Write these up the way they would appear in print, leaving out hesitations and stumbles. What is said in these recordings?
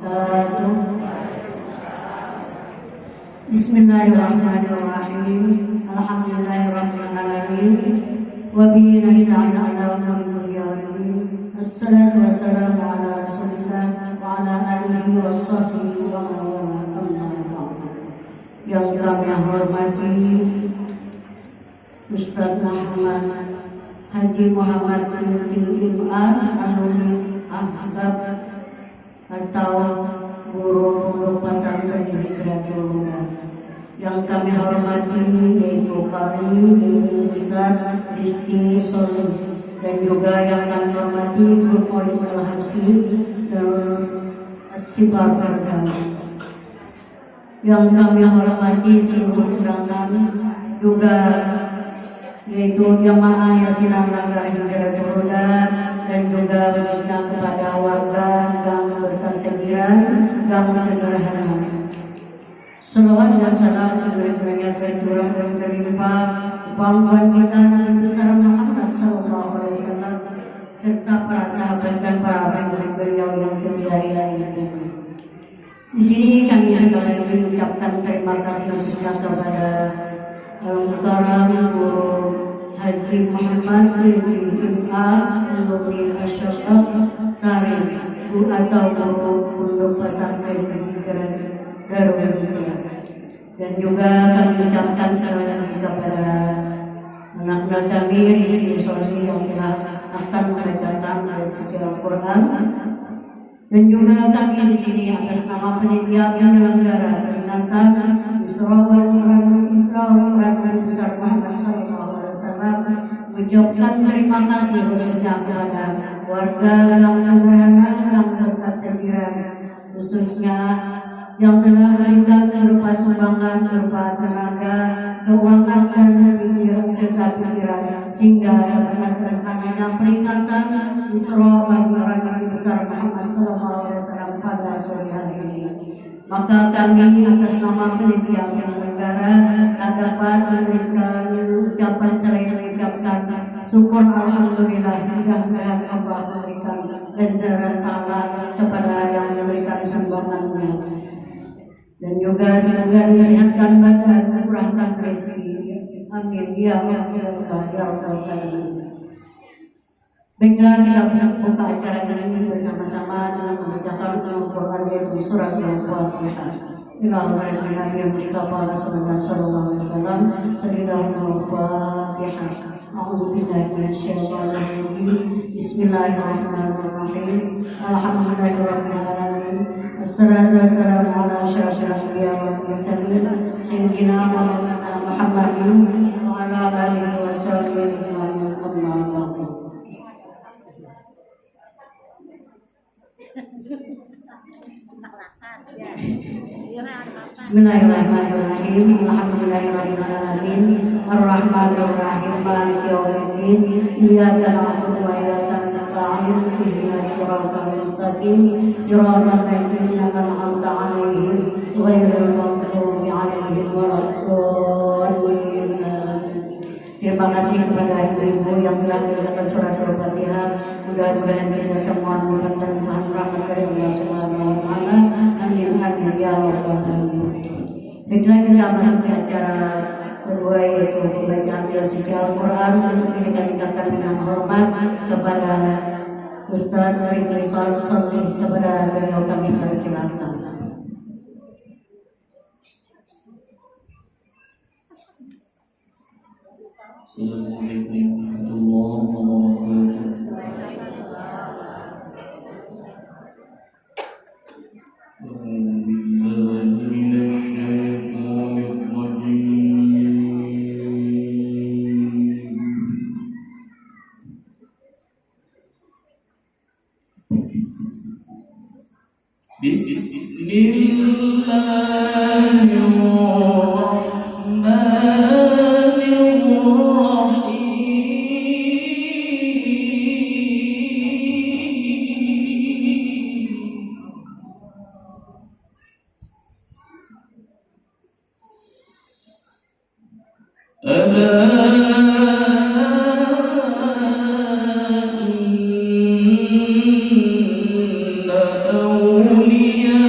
wabarakatuh. Bismillahirrahmanirrahim. Alhamdulillahirabbil alamin. Wa bihi nasta'inu ala umuri dunya waddin. Assalatu wassalamu ala Rasulillah wa ala alihi washabbihi wa man wala. Yang kami hormati Ustaz Muhammad Haji Muhammad Binti Alumni Ahbab atau guru pondok pesantren Hidratul. Yang kami hormati yaitu Ustaz Rizky Solih, dan juga yang kami hormati Guru Polin Al-Hamsi dan Sibar Bardam. Yang kami hormati seluruh undangan, juga yaitu jamaah Yasinah Nagara Hidratul dan juga khususnya kepada warga Gang Berkasediran, Gang Sederhana. Salawat dan salam sebenarnya tercurah dan terlimpah panggilan kita Nabi besar Muhammad SAW serta para sahabat dan para pengikut beliau yang setia itu. Di sini kami sekalian mengucapkan terima kasih khususnya kepada Al-Muhtaram Guru Haji Muhammad Binti Alumni Asy-Syaikh Tarikh atau Guru Pondok Pesantren Darul Hidayah. Dan juga kami ucapkan salam kepada anak-anak kami Rizky Solih yang telah akan membacakan ayat suci Al-Quran. Dan juga kami di sini atas nama panitia penyelenggara peringatan Isra wal Mi'raj besar Muhammad SAW mengucapkan terima kasih khususnya kepada warga yang sederhana yang berkasediran, khususnya yang telah memberikan berupa sumbangan, berupa tenaga, keuangan dan pikiran serta pikiran sehingga dapat terlaksananya peringatan Isra wal Mi'raj besar Muhammad SAW pada sore hari ini. Maka kami atas nama panitia penyelenggara dapat memberikan ucapan selain mengucapkan syukur alhamdulillah, mudah-mudahan Allah memberikan ganjaran pahala kepada yang memberikan sumbangannya. Dan juga semoga disehatkan badan, murahkan rezeki. Amin ya Allah ya Allah. Baiklah, kita buka acara ini bersama-sama dengan membacakan Al-Quran yaitu surat Al-Fatihah. Bismillahirrahmanirrahim. Nabi Mustafa Rasulullah sallallahu alaihi wasallam. Al-Fatihah. A'udzu billahi minasyaitonir rajim. Bismillahirrahmanirrahim. Alhamdulillahirabbil alamin. Assalatu wassalamu ala asyrafil anbiya'i wal mursalin sayyidina Muhammadin wa ala alihi washabbihi ajma'in. Amma ba'du. Bismillahirrahmanirrahim. Alhamdulillahirabbil alamin. Arrahmanirrahim. Maliki yaumiddin. Iyyaka na'budu wa iyyaka nasta'in. Ihdinas siratal mustaqim. Siratal ladzina an'amta 'alaihim ghairil maghdubi 'alaihim waladdallin. Terima kasih kepada ibu-ibu yang telah mendengarkan surah Al-Fatihah. Mudah-mudahan kita semua mendapatkan rahmat dari Allah Subhanahu wa taala. Amin amin ya rabbal alamin. Baiklah, kita masuk ke acara kedua yaitu pembacaan ayat suci Al-Quran. Untuk ini kami ucapkan dengan hormat kepada Ustaz Rizky Solih, kepada beliau kami persilakan. Assalamualaikum warahmatullahi wabarakatuh. أولياء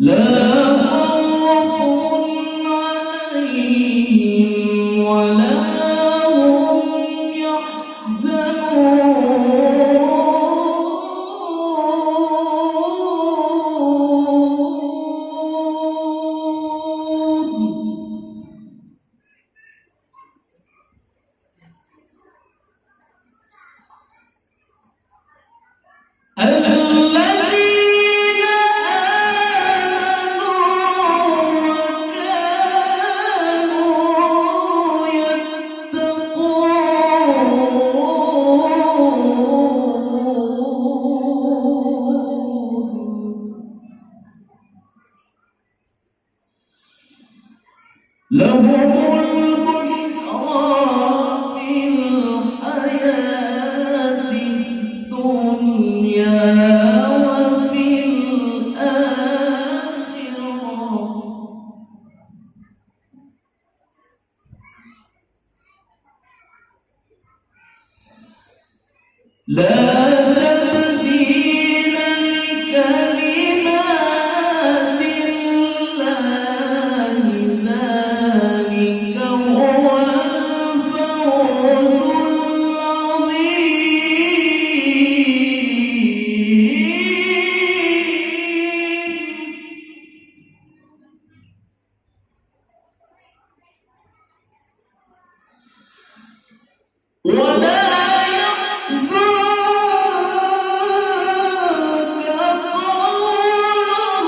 لا خوف عليهم ولا هم يحزنون الذين آمنوا وكانوا يتقون لهم البشرى في الحياة الدنيا وفي الآخرة لا تبديل لكلمات الله ذلك هو الفوز العظيم ولا يحزنك قولهم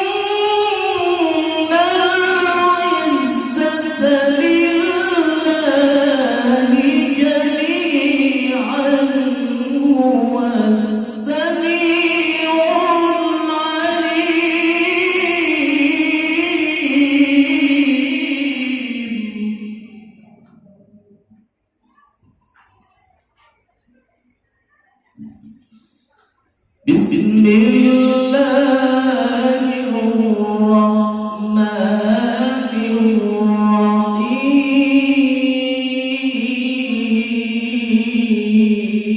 إن العزة لله جميعا هو السميع العليم بسم الله الرحمن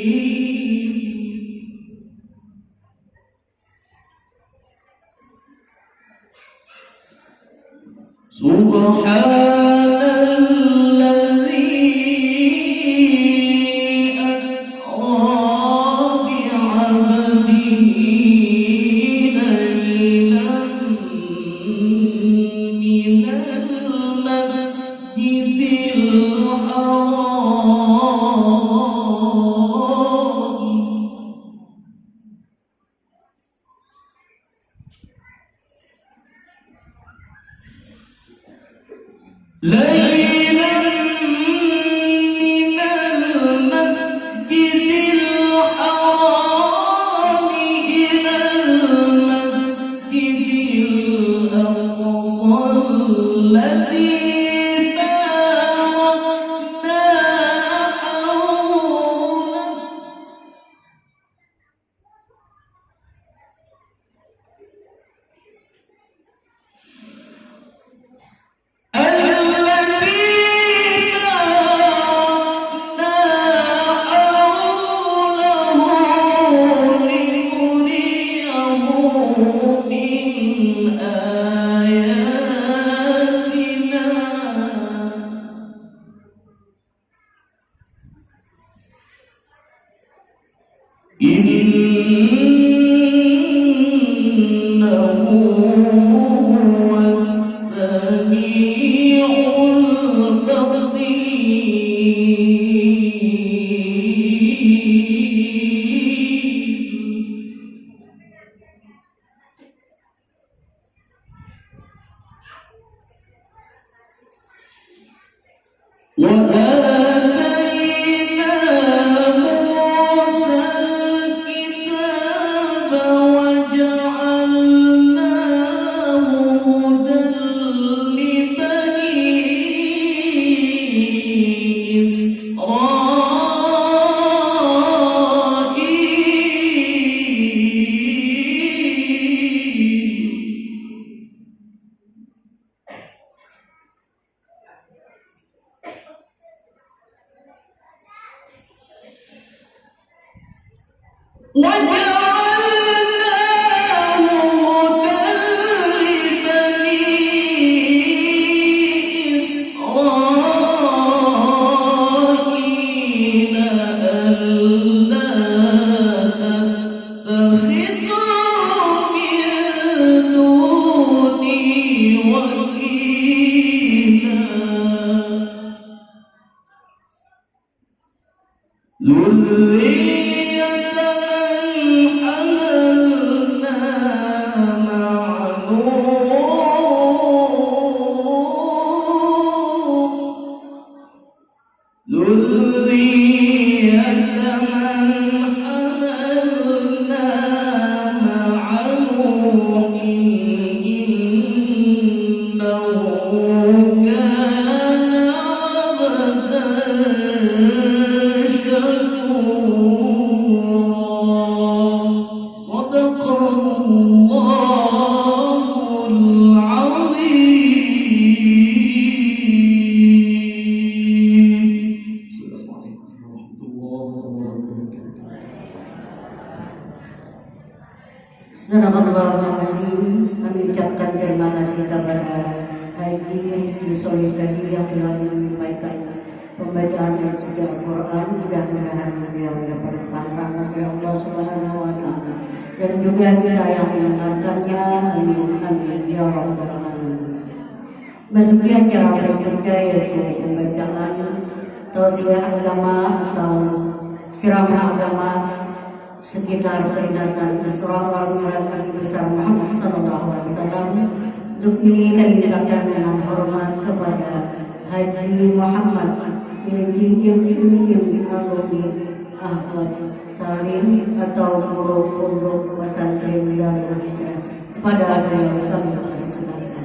الرحيم سبحان الذي أسرى بعبده ليلا من المسجد الحرام ليلا من المسجد الحرام إلى المسجد الأقصى الذي باركنا حوله إنه هو السميع البصير وآتينا موسى الكتاب وجعلناه هدى لبني إسرائيل Assalamualaikum. Kami ucapkan terima kasih kepada Haji Rizky Solih tadi yang telah menyampaikan pembacaan ayat suci Al-Quran. Mudah-mudahan beliau mendapatkan rahmat dari Allah Subhanahu wa Ta'ala, dan juga kita yang mendengarkannya. Amin amin ya rabbal alamin. Masuki acara berikutnya yaitu pembacaan tausiah agama atau ceramah agama sekitar peringatan Isra wal Mi'raj Nabi besar Muhammad sallallahu alaihi wasallam. Untuk ini kami mintakan dengan hormat kepada Haji Muhammad Milki Ibn Alumi Ahmad Tarim atau Pondok Pesantren Darul Hijrah. Kepada beliau kami persilakan.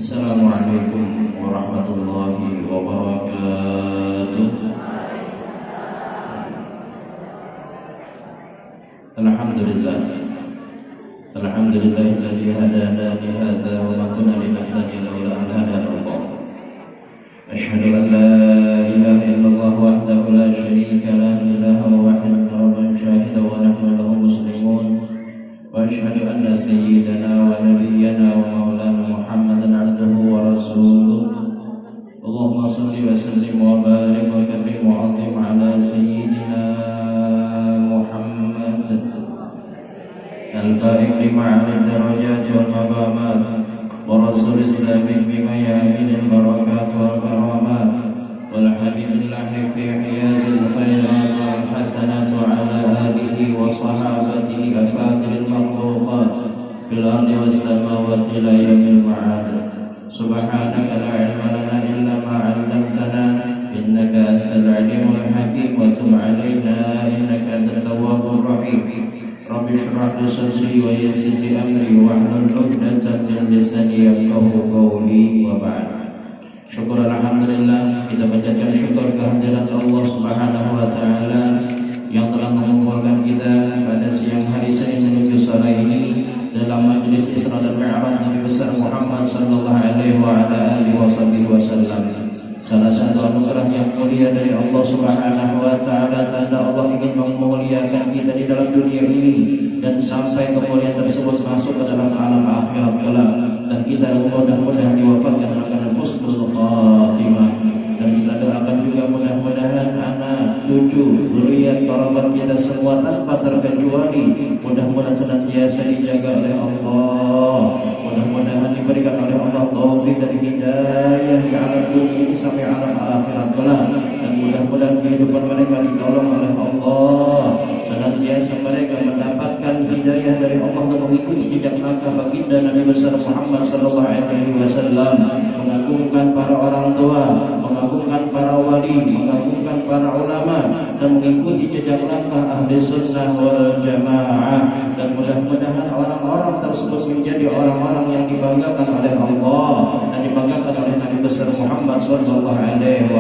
Assalamualaikum warahmatullahi wabarakatuh. Alhamdulillahilladzi hadana li hadza wa ma kunna linahtadiya laula an hadana Allah. Asyhadu an la ilaha illallah wahdahu la syarika lahu ilahun wahidun rabban syahidan wa nahnu lahu muslimun. Wa asyhadu anna sayyidana wa nabiyyana wa maulana Muhammadan abduhu wa rasuluh. Allahumma shalli wa sallim wa barik wa karim wa 'azim ala sayyidina Muhammad al-fariq li ma'ani darajat wal maqamat wa rasul islami fi mayamin al-barakat wal karamat wal habibillah fi hiyazil khairat wal hasanat ala alihi wa sahabatihi afadil makhluqat fil ardi was samawati ila yaumil ma'ad. Subhanaka la ilma lana illa ma 'allamtana innaka antal alimul hakim wa tub 'alaina innaka antat tawwabur rahim. Rabbi shrah li sadri wa yassir li amri wahlul 'uqdatam min lisani yafqahu qawli wa ba'd. Syukur alhamdulillah, kita panjatkan syukur kehadirat Allah Subhanahu wa taala yang telah mengumpulkan kita pada siang hari Senin menuju sore ini dalam majlis Isra dan Mi'raj Nabi besar Muhammad sallallahu alaihi wa ala alihi wasallam. Salah satu anugerah yang mulia dari Allah Subhanahu wa taala, tanda Allah ingin memuliakan kita di dalam dunia ini dan sampai kemuliaan tersebut masuk ke dalam alam akhirat kelak, dan kita mudah-mudahan diwafatkan dengan husnul khatimah. Dan kita doakan juga mudah-mudahan anak, cucu, zuriat, kerabat kita semua tanpa terkecuali mudah-mudahan senantiasa dijaga oleh Allah. Mudah-mudahan diberikan oleh Allah taufik dan hidayah di alam dunia ini sampai alam akhirat kelak, dan mudah-mudahan kehidupan mereka ditolong oleh Allah, senantiasa mereka mendapatkan hidayah dari Allah dan mengikuti jejak langkah baginda Nabi besar Muhammad sallallahu alaihi wasallam, mengagungkan para orang tua, mengagungkan para wali, mengagungkan para ulama dan mengikuti jejak langkah ahli sunnah wal jamaah, dan mudah-mudahan orang-orang tersebut menjadi orang-orang yang dibanggakan oleh Allah dan dibanggakan oleh Nabi besar Muhammad sallallahu alaihi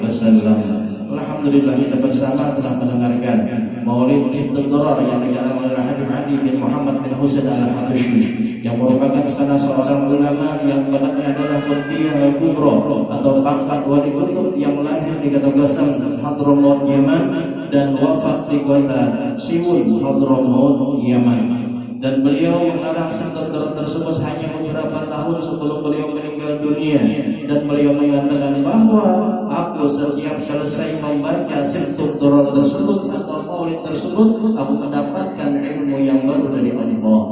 wasallam. Alhamdulillah kita bersama telah mendengarkan Maulid Cipta Durar yang dikarang oleh Habib Ali bin Muhammad bin Husain al-Habsyi, yang merupakan salah seorang ulama yang benarnya adalah Qutbiyah Kubra atau pangkat wali kutub, yang lahir di kota Gasan Hadramaut Yaman dan wafat di kota Siwul Hadramaut Yaman. Dan beliau mengarang Cipta Durar tersebut hanya beberapa tahun sebelum beliau meninggal dunia, dan beliau mengatakan bahwa aku setiap selesai membaca Cipta Durar tersebut atau maulid tersebut, aku mendapatkan ilmu yang baru dari Allah.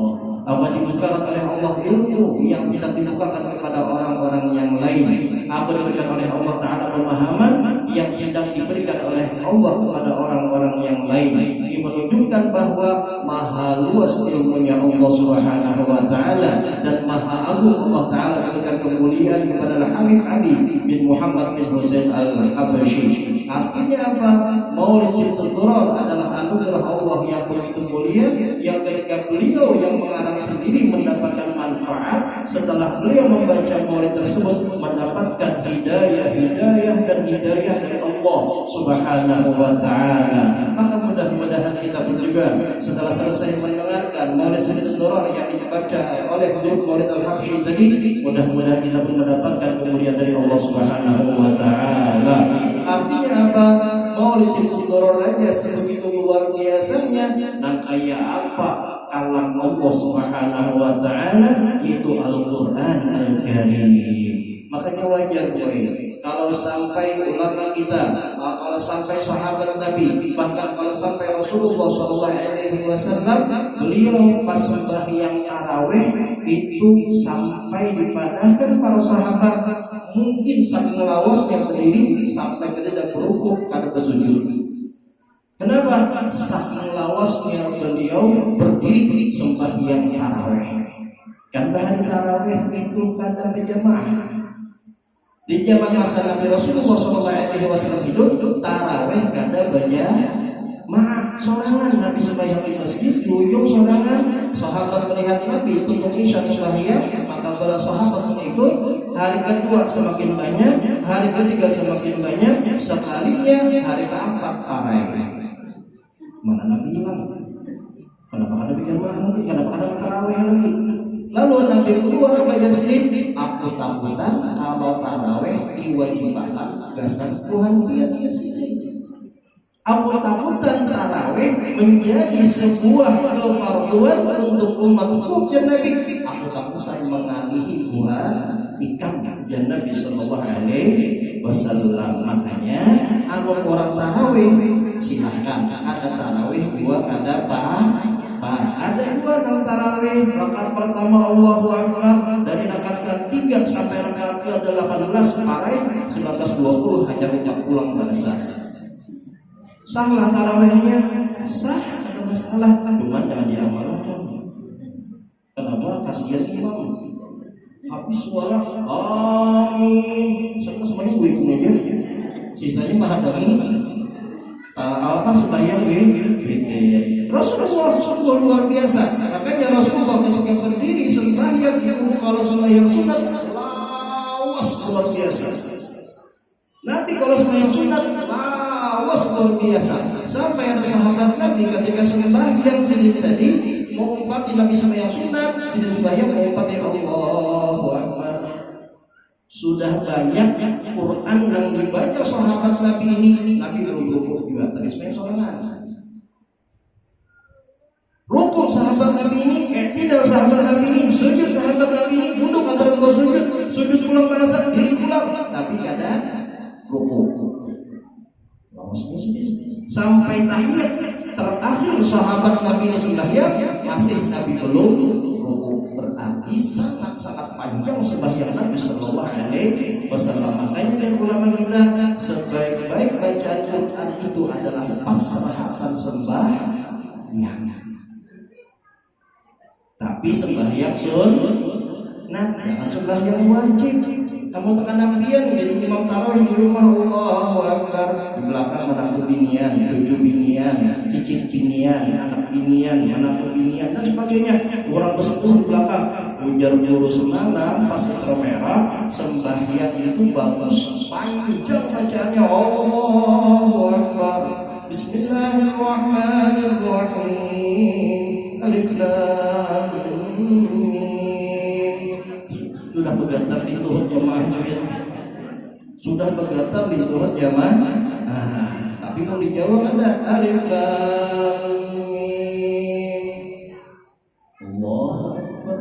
Aku dibukakan oleh Allah ilmu yang tidak dibukakan kepada orang-orang yang lain. Aku diberikan oleh Allah Ta'ala pemahaman yang tidak diberikan oleh Allah kepada orang-orang yang lain. Ini menunjukkan bahwa maha luas ilmunya Allah Subhanahu wa Ta'ala, dan maha agung Allah Ta'ala memberikan kemuliaan kepada Habib Ali bin Muhammad bin Husain al-Habsyi. Artinya apa? Maulid Cipta Durar adalah anugerah Allah yang begitu mulia, yang ketika beliau yang mengarang sendiri mendapatkan manfaat, setelah beliau membaca maulid tersebut mendapatkan hidayah dan hidayah dari Allah Subhanahu wa Ta'ala. Maka mudah-mudahan kita pun juga setelah selesai mendengarkan maulid Cipta Durar yang dibaca oleh grup Maulid Al-Habsyi tadi, mudah-mudahan kita pun mendapatkan kemuliaan dari Allah Subhanahu wa Ta'ala. Artinya apa? Maulid Cipta Durar aja sebegitu luar biasanya, dan kayak apa kalam Allah Subhanahu wa Ta'ala, yaitu Al-Quran Al-Karim. Makanya wajar kalau sampai ulama kita, kalau sampai sahabat Nabi, bahkan kalau sampai Rasulullah SAW, beliau pas sembahyang tarawih itu sampai dipadahkan para sahabat mungkin saking lawasnya sendiri sampai tidak berukuk karena bersujud. Kenapa? Saking lawasnya beliau berdiri sembahyang tarawih. Karena hari tarawih itu kadang berjamaah. Di zaman masa Nabi Rasulullah SAW hidup, tarawih kadang berjamaah, sorangan. Nabi sembahyang di masjid, di ujung sorangan. Sahabat melihat Nabi untuk isya sembahyang, maka para sahabat mengikut. Hari kedua semakin banyak, hari ketiga semakin banyak, sekalinya hari keempat parai. Mana Nabi hilang? Kenapa ada berjamaah lagi? Kenapa ada tarawih lagi? Lalu Nabi keluar belajar sendiri. Aku takutan kalau tarawih diwajibkan gasan Tuhan dia sini. Aku takutan tarawih menjadi sebuah kefarduan untuk umatku dan Nabi. Aku takutan mengalihi buah ikan dan Nabi Sallallahu Alaihi Wasallam. Makanya aku orang tarawih silahkan, ada tarawih dua, ada ada dua dalam tarawih. Rakaat pertama Allahu Akbar, dari rakaat ke-3 sampai rakaat ke-18 parai, 19-20 hanya ucap pulang pada saat. Sahlah tarawihnya, sah, ada masalah, cuman jangan diamalkan. Kenapa? Kasihan imam. Habis suara, amin, semuanya gue ikut aja. Sisanya mahadami. Apa sembahyang Rasulullah sungguh luar biasa. Makanya Rasulullah ketika berdiri sembahyang itu kalau sembahyang sunat lawas luar biasa. Nanti kalau sembahyang sunat lawas luar biasa. Sampai ada sahabat Nabi ketika sembahyang sendiri tadi mau umpati Nabi sembahyang sunat, sendiri sembahyang mau umpati Allahu Akbar. Sudah banyak Quran yang dibaca sahabat Nabi ini, Nabi belum rukuk juga, tadi sebenarnya sholat. Rukuk sahabat Nabi ini, tidak sahabat Nabi ini, sujud sahabat Nabi ini, duduk antara dua sujud pulang pada saat diri pulang, tapi kadang rukuk. Sampai tahiyat terakhir sahabat Nabi ini sembahyang, masih Nabi belum rukuk. Berarti sangat-sangat panjang sembahyang Nabi Sallallahu Alaihi Wasallam. Makanya dari ulama kita, sebaik-baik bacaan Quran itu adalah pas serahatan sembahyang. Tapi sembahyang sunat, jangan sembahyang wajib. Kamu tekan nabian jadi imam tarawih di rumah, Allahu Akbar. Di belakang menantu binian, cucu binian, cicit binian, anak binian, menantu binian dan sebagainya. Orang bersepuh di belakang. Ujar guru semalam pas Isra Mi'raj sembahyang itu bagus, panjang bacaannya, Allahu Akbar. Bismillahirrahmanirrahim. Alif Lam Mim. Sudah bergetar di tuhut jamaah, sudah bergetar di tuhut jamaah. Tapi mau dijawab ada Alif Lam Mim. Allahu Akbar.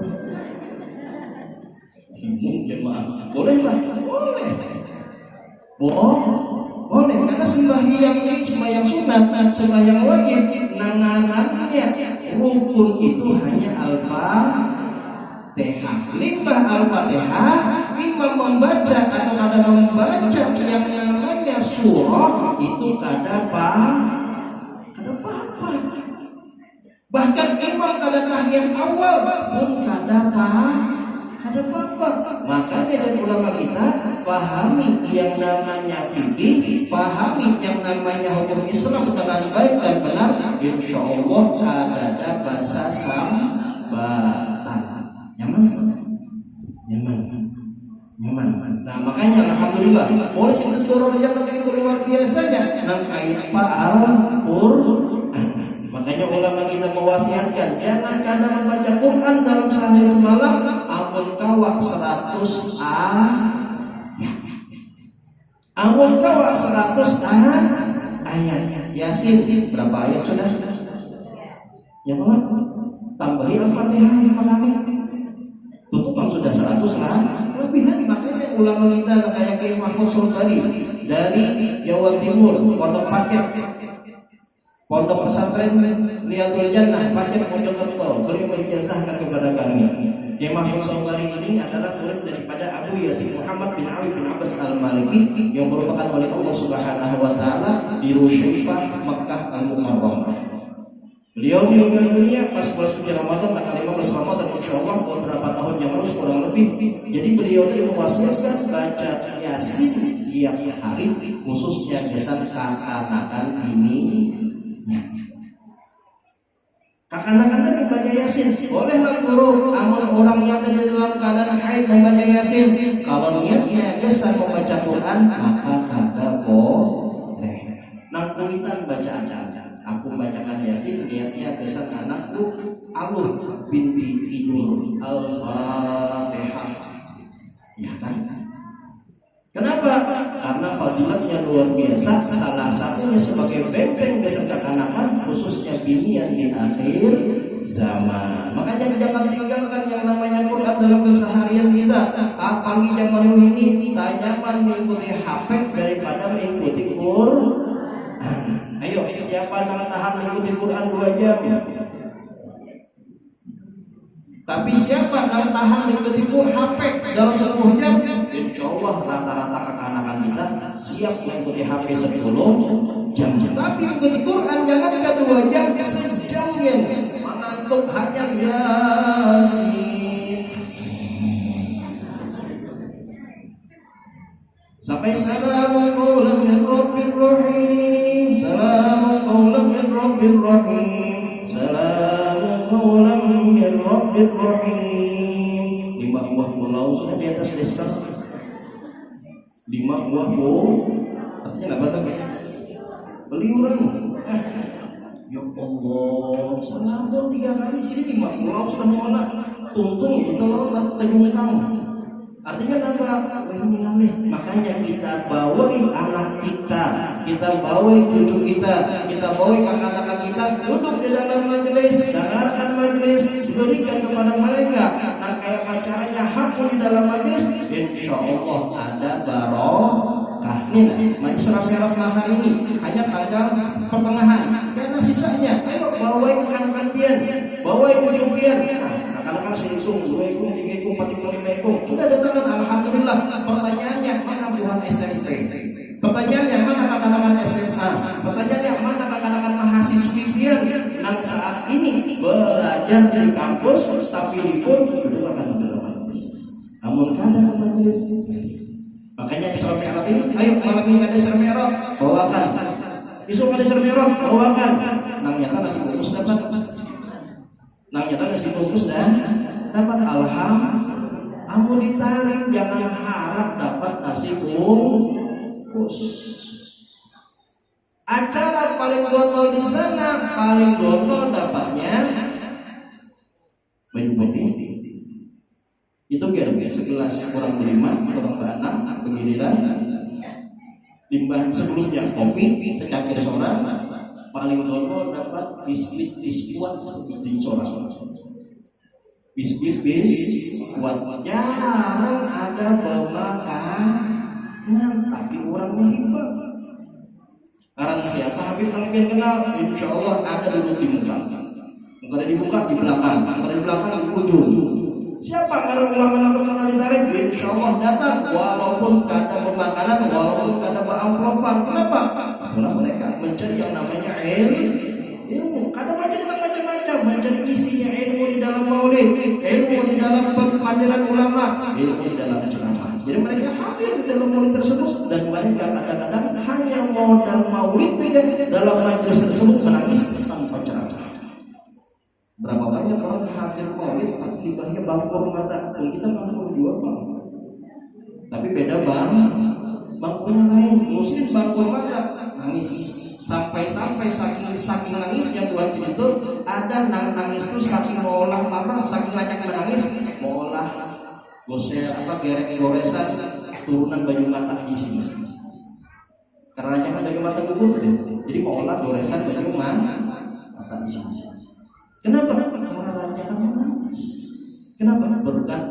Bingung jemaah. Boleh lah, boleh. Boleh, karena sembahyang ini sembahyang sunat, sembahyang wajib, nanganannya rukun itu hanya Al-Fatihah. Limbah Al-Fatihah, imam membaca atau kadang membaca yang namanya surah itu kada apa. Bahkan imam kada tahiyat awal pun kada apa. Makanya dari ulama kita pahami yang namanya fikih, pahami yang namanya hukum Islam dengan baik dan benar, insya Allah ada bahasa sambatan. Nyaman. Nah makanya alhamdulillah boleh cerita turun yang itu luar biasanya nang kait Al-Qur'an. Makanya ulama kita mewasiatkan jangan kadang membaca Quran dalam sehari semalam amun kawak 100 amun kawak 100 ayat. Yasin berapa ayat sudah? Ya mana? Tambahi Al-Fatihah lima kali. Tutup bang sudah 100 lah. Lebih lagi makanya ulama kita kayak Kiai Mahfud Sultani dari Jawa Timur, Pondok Paket, Pondok Pesantren Liatul Jannah, Paket Mojokerto, beliau mengijazahkan kepada kami. Kiai Mahfud Sultani ini adalah murid daripada Abu Yasin Muhammad bin Ali bin Abbas Al-Maliki yang merupakan oleh Allah Subhanahu wa taala di Rusyaifah Makkah Al-Mukarramah. Beliau meninggal dunia pas bulan suci Ramadan tanggal 15 Ramadan insyaallah beberapa tahun yang lalu kurang lebih. Jadi beliau ini mewasiatkan baca Yasin setiap hari khususnya biasa kakak-kakak ini. Kakak-kakak yang baca Yasin boleh lah guru. Amun orang yang ada di dalam keadaan haid membaca Yasin, kalau niatnya biasa membaca Quran maka kagak boleh. Nang kuitan baca aja. Aku bacakan Yasin niatnya besar anakku Alur binti Idul Al-Fatihah. Ya kan? Kenapa? Karena fadilatnya luar biasa. Salah satunya sebagai benteng kesekakanakan khususnya binian di akhir zaman. Makanya jangan tinggalkan yang namanya Quran dalam keseharian kita. Apalagi zaman ini tanyaman mengikuti hafid daripada mengikuti Quran. Ayo, siapa yang tahan mengikuti Quran 2 jam? Tapi siapa yang tahan mengikuti Quran hafid dalam 10 jam? Insya Allah rata-rata kekanakan kita siap mengikuti hafid 10 jam. Tapi mengikuti Quran jangan ke 2 jam, sejam ya. Mengantuk hanya Yasin. Sampai salamun qaulan min rabbir rahim. Salamun qaulan min rabbir rahim. Salamun qaulan min rabbir rahim. 5 buah pulau sudah di atas desa. 5 buah pulau. Artinya enggak batal. Beliuran. Ya Allah, salamun 3 kali sini 5 pulau sudah mulai. Tungtung itu loh tenggung kamu. Artinya apa? Makanya kita bawai anak kita bawai cucu kita bawai kakak-kakak kita duduk di dalam majelis, dengarkan majelis, berikan kepada mereka. Nah kayak pacaranya hakul di dalam majelis, insya Allah ada barokah. Nih, serap-serap hari ini hanya tanggal pertengahan. Karena sisanya, ayo bawai anak-anak pian, bawai cucu pian. Anak-anak sengsung, 2 ekor, 3 ekor, 4 ekor, 5 ekor. Sudah datang alhamdulillah. Pertanyaannya mana buah SMP? Pertanyaannya mana kakak-kakak SMA? Pertanyaannya mana kakak-kakak mahasiswi pian yang saat ini belajar di kampus tapi di pun duduk akan kampus. Kamu namun kadang majelis. Makanya Isra Mi'raj ini, ayo malam ini ada Isra Mi'raj, bawakan. Besok ada Isra Mi'raj, bawakan. Nang nyata nasi bungkus dapat. Nang nyata nasi bungkus dan dapat alhamdulillah. Amun ditarik jangan harap dapat nasi bungkus. Acara paling gotol di sana, paling gotol dapatnya baju putih. Itu kira-kira segelas kurang 5, kurang 6, beginilah. Limbah sebelumnya kopi, secangkir soda, paling gotol dapat biskuit di soda. Biskuit kuat. Jarang ada pemakanan, tapi orangnya hebat. Karena siapa Habib kalian kenal, insya Allah ada duduk di muka. Bukan di muka, di belakang. Bukan di belakang, di ujung. Siapa kalau ulama kenal ditarik, insya Allah datang. Walaupun kada pemakanan, walaupun kada amplopan. Kenapa? Karena mereka mencari yang namanya ilmu. Kada mencari macam-macam, mencari isinya ilmu di dalam maulid, ilmu di dalam pameran ulama, ilmu di dalam ceramah. Jadi mereka hadir di dalam maulid tersebut dan mereka kadang-kadang hanya modal maulid saja dalam majelis tersebut menangis sampai ceramah. Berapa banyak orang hadir maulid tapi libahnya bangkor mata. Dan kita bangkor juga bang. Tapi beda bang, bangkornya lain. Muslim bangkor mata nangis sampai saking nangisnya buat itu ada nangis itu saking olah apa saking banyak menangis olah goser apa goresan turunan baju mata di sini karena jangan baju mata gugur tadi jadi mau olah goresan baju mata di sini. Kenapa? Karena rancangan menangis. Kenapa? Berkat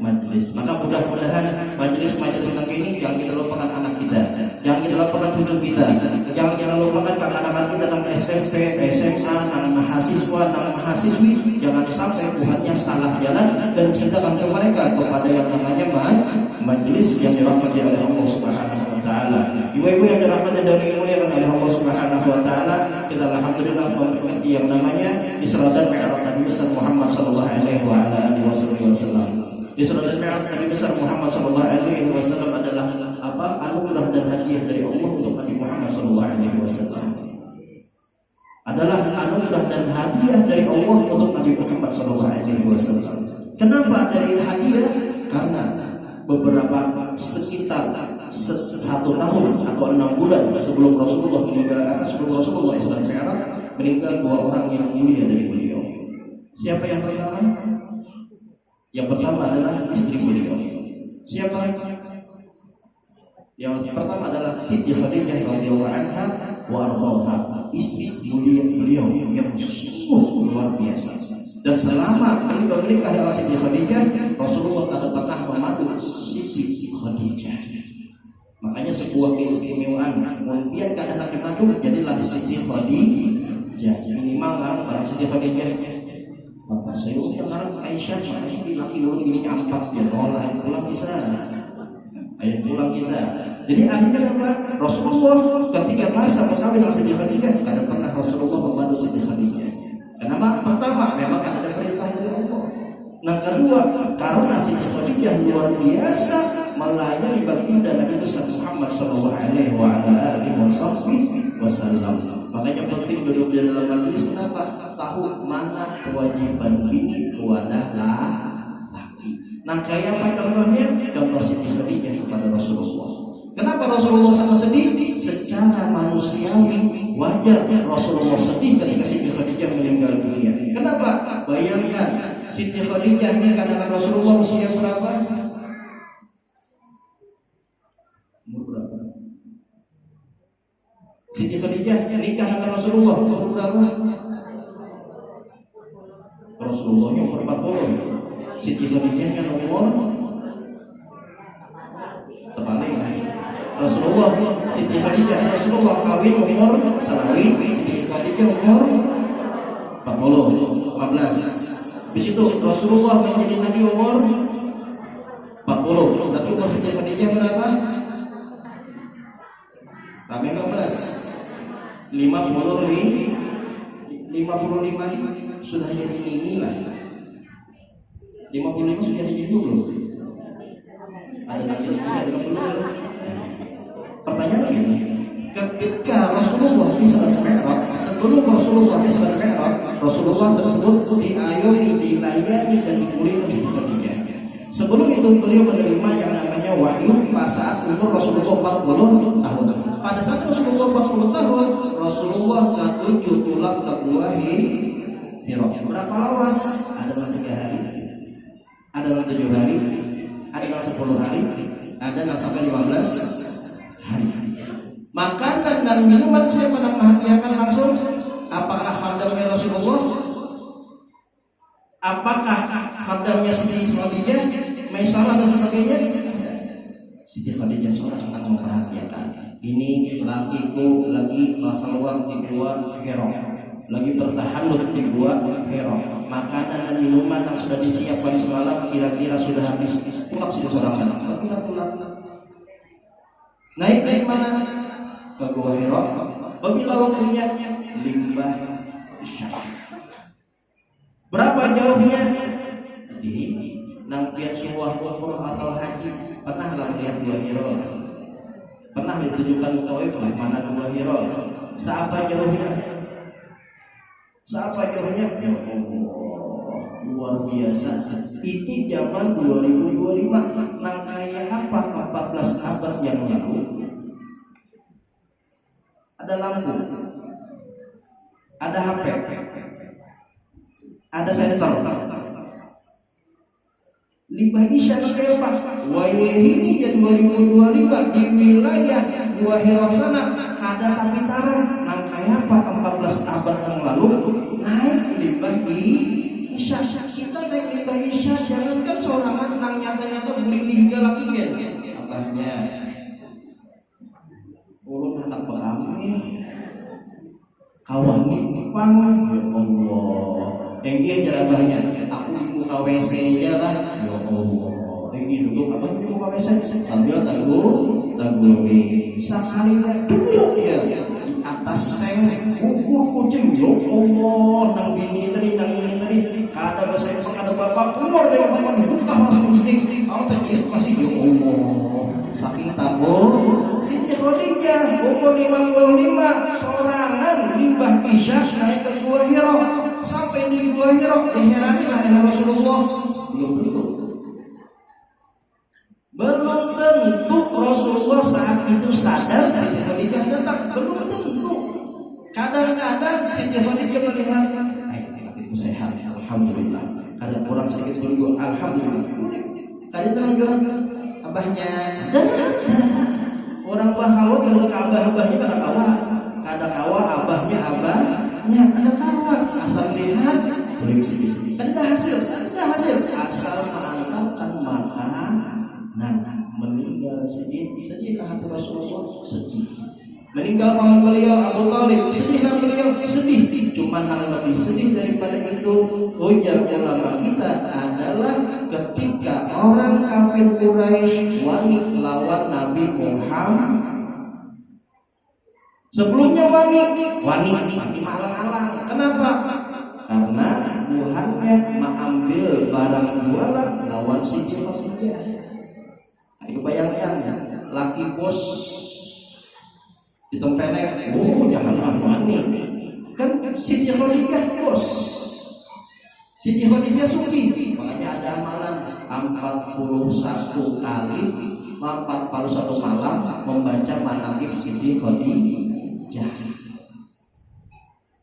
majelis. Maka mudah-mudahan majelis-majelis nanti ini jangan kita lupakan anak kita, jangan kita lupakan cucu kita, jangan kita lupakan anak-anak kita nanti SMP, SMA, anak mahasiswa, anak mahasiswi. Jangan sampai buatnya salah jalan dan cinta ke mereka kepada yang namanya majelis yang dirahmati oleh Allah Subhanahu wa taala. Ibu-ibu yang dirahmati dan dimuliakan oleh Allah Subhanahu wa taala, kita alhamdulillah memperingati yang namanya Isra dan Mi'raj Nabi besar Muhammad sallallahu alaihi wasallam. Isra dan Mi'raj Nabi besar Muhammad sallallahu alaihi wasallam adalah apa? Anugerah dan hadiah dari Allah untuk Nabi Muhammad sallallahu alaihi wasallam. Adalah anugerah dan hadiah dari Allah untuk Nabi Muhammad sallallahu alaihi wasallam. Kenapa dari hadiah? Karena beberapa sekitar 1 tahun atau 6 bulan sebelum Rasulullah meninggal, sebelum Rasulullah Isra Mi'raj meninggal 2 orang yang mulia dari beliau. Siapa yang pertama? Yang pertama adalah istri beliau. Siapa? Yang pertama adalah Siti Khadijah radhiyallahu anha wa ardhaha, istri mulia beliau yang sungguh luar biasa. Dan selama beliau menikah dengan Siti Khadijah, Rasulullah tidak pernah memadu Siti Khadijah. Makanya sebuah keistimewaan, kemudian kadang Nabi madu jadilah Siti Khadijah. Minimal kalau Siti Khadijah, maka saya sekarang Aisyah, ini laki orang ini ampak ya, orang pulang kisah, ayat pulang kisah. Jadi artinya apa? Rasulullah ketika masa bersama dengan Siti Khadijah, tidak pernah Rasulullah memadu Siti Khadijah. Kenapa? Pertama, memang ada perintah dari Allah. Nah kedua, karena Siti Khadijah luar biasa melayani baginda Nabi besar Muhammad sallallahu alaihi wasallam. Makanya penting duduk di dalam majelis. Kenapa? Tahu mana kewajiban bini kepada laki. Nah kayak apa contohnya? Contoh Siti Khadijah kepada Rasulullah. Kenapa Rasulullah sangat sedih? Secara manusiawi wajar Rasulullah sedih ketika Siti Khadijah meninggal dunia. Kenapa? Bayangkan Siti Khadijah ini katakan Rasulullah usia berapa? Umur berapa? Siti Khadijah nikah dengan Rasulullah umur berapa? Rasulullahnya umur 40. Siti Khadijahnya umur terbalik. Rasulullah, Siti Khadijah Rasulullah kawin umur salawi, Siti Khadijah umur 40, 15. Di situ Rasulullah menjadi nabi umur 40. Berarti umur Siti Khadijah berapa? Kami 15. 55 sudah jadi ini lah. 55 sudah jadi dulu. Ada laki-laki ada belum? Pertanyaan ini, ketika Rasulullah SAW sebelum Rasulullah SAW, Rasulullah tersebut diayomi, dilayani dan dimuliakan Siti Khadijah. Sebelum itu beliau menerima yang namanya wahyu pada saat umur Rasulullah 40 tahun. Pada saat Rasulullah 40 tahun, Rasulullah ketujuh pulang ke Gua Hira. Berapa lawas? Ada yang 3 hari, ada yang 7 hari, ada yang 10 hari, ada yang sampai 15 hari. Makanan dan minuman siapa yang menghadiahkan langsung? Apakah khadamnya Rasulullah? Apakah khadamnya Siti Khadijah, Maisalah dan sebagainya? Siti Khadijah sangat memperhatikan. Ini lakiku lagi keluar di Gua Hira, lagi bertahanus di Gua Hira. Makanan dan minuman yang sudah disiapkan semalam kira-kira sudah habis. Pulang sudah sorangan. Pulang. Naik dari mana? Ke Gua Hira. Bila waktunya limbah isya. Berapa jauhnya? Di nangkian suah umroh atau haji. Pernahlah lihat Gua Hira? Pernah ditunjukkan Taif lah mana Gua Hira? Seapa jauhnya? Seapa jauhnya? Ya Allah, luar biasa. Itu zaman 2025. Nang kaya apa? 14 abad yang lalu. Ada lampu, ada HP, ada sensor. Limbah isya kayak apa? Wayahi dan 2025 di wilayah Gua Hira sana ada kapitaran. Nang kayak apa? 14 abad yang lalu naik limbah isya. Kita naik limbah isya, jangankan sorangan nang nyata-nyata beli hingga lagi kan? Abahnya ulun anak kami kawan pang ya Allah enggi jarabahnya aku dibuka WC aja lah ya Allah enggi duduk apa dibuka WC sambil taguri sekalinya duduk ya di atas seng ukur kucing ya Allah nang bini tadi nang ini tadi kada saya ada bapak keluar dari kamar buka langsung mesti kau tak masih ya Allah saking takut Siti Khadijah umur 55 sorangan limbah isya naik ke Gua Hira. Sampai di Gua Hira diherani lah Rasulullah. Belum tentu Rasulullah saat itu sadar Siti Khadijah datang. Belum tentu. Kadang-kadang Siti Khadijah melihat aku sehat, alhamdulillah. Kadang kurang sedikit seminggu, alhamdulillah. Kadang terlanjur abahnya dan orang bahawa kalau ke abah-abahnya pada kawa abahnya ada kawa asal sehat boleh sini kan ada hasil asal menangkapkan makanan meninggal sedih hati Rasulullah sedih meninggal paman beliau Abu Thalib sedih sama beliau sedih cuma yang lebih sedih daripada itu ujar ulama kita adalah ketika orang kafir Quraisy wani lawan Nabi Muhammad. Sebelumnya wani malang-malang. Kenapa? Karena Tuhannya mengambil barang jualan lawan Siti Khadijah. Ayo bayangkan laki bos ditempelek. Oh jangan wani. Kan Siti Khadijah bos. Siti Khadijah suki, makanya ada amalan 41 kali 41 malam membaca manaqib Siti Khadijah.